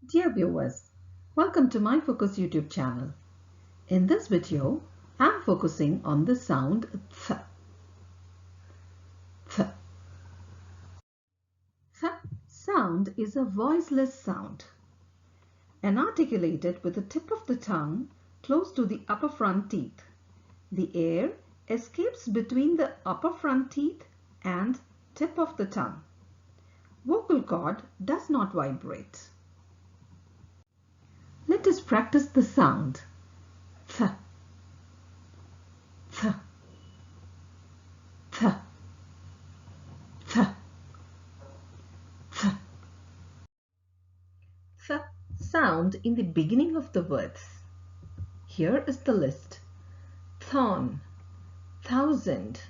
Dear viewers, welcome to my Focus YouTube channel. In this video, I'm focusing on the sound th. Th. Th sound is a voiceless sound and articulated with the tip of the tongue close to the upper front teeth. The air escapes between the upper front teeth and tip of the tongue. Vocal cord does not vibrate. Let us practice the sound. Th, th, th, th, th. Th sound in the beginning of the words. Here is the list. Thorn, thousand,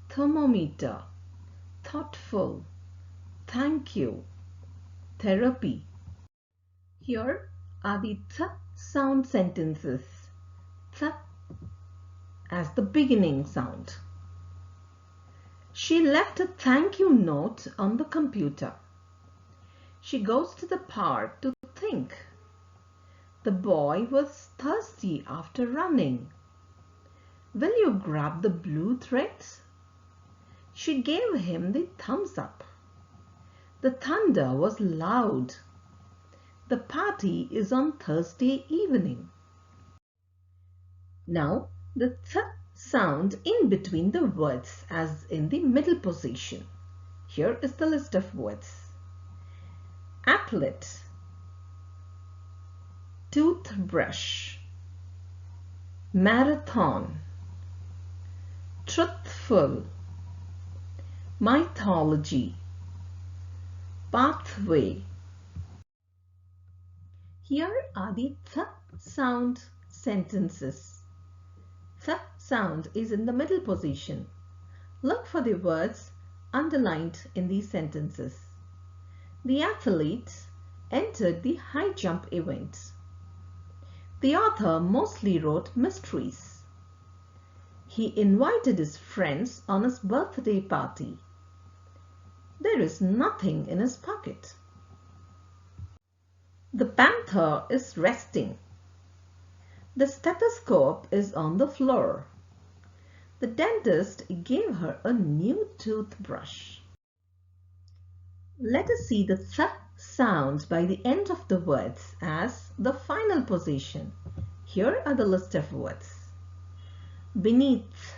thermometer, thoughtful, thank you, therapy. Here are the th sound sentences. Th as the beginning sound. She left a thank you note on the computer. She goes to the park to think. The boy was thirsty after running. Will you grab the blue threads? She gave him the thumbs up. The thunder was loud. The party is on Thursday evening. Now the th sound in between the words as in the middle position. Here is the list of words. Applet, toothbrush, marathon, truthful, mythology, pathway. Here are the th sound sentences. Th sound is in the middle position. Look for the words underlined in these sentences. The athlete entered the high jump event. The author mostly wrote mysteries. He invited his friends on his birthday party. There is nothing in his pocket. The panther is resting. The stethoscope is on the floor. The dentist gave her a new toothbrush. Let us see the th sound by the end of the words as the final position. Here are the list of words. Beneath,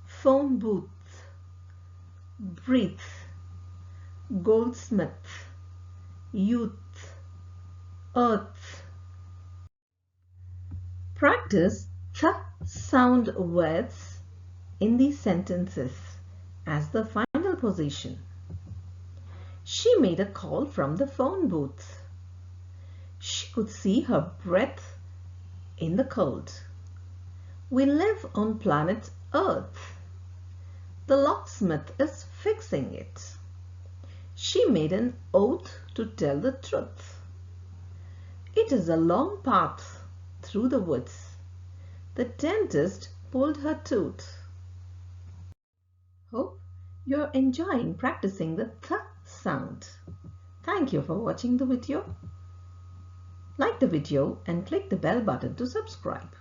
phone booth, breathe, goldsmith, youth, earth. Practice th sound words in these sentences as the final position. She made a call from the phone booth. She could see her breath in the cold. We live on planet Earth. The locksmith is fixing it. She made an oath to tell the truth. It is a long path through the woods. The dentist pulled her tooth. Hope you're enjoying practicing the th sound. Thank you for watching the video. Like the video and click the bell button to subscribe.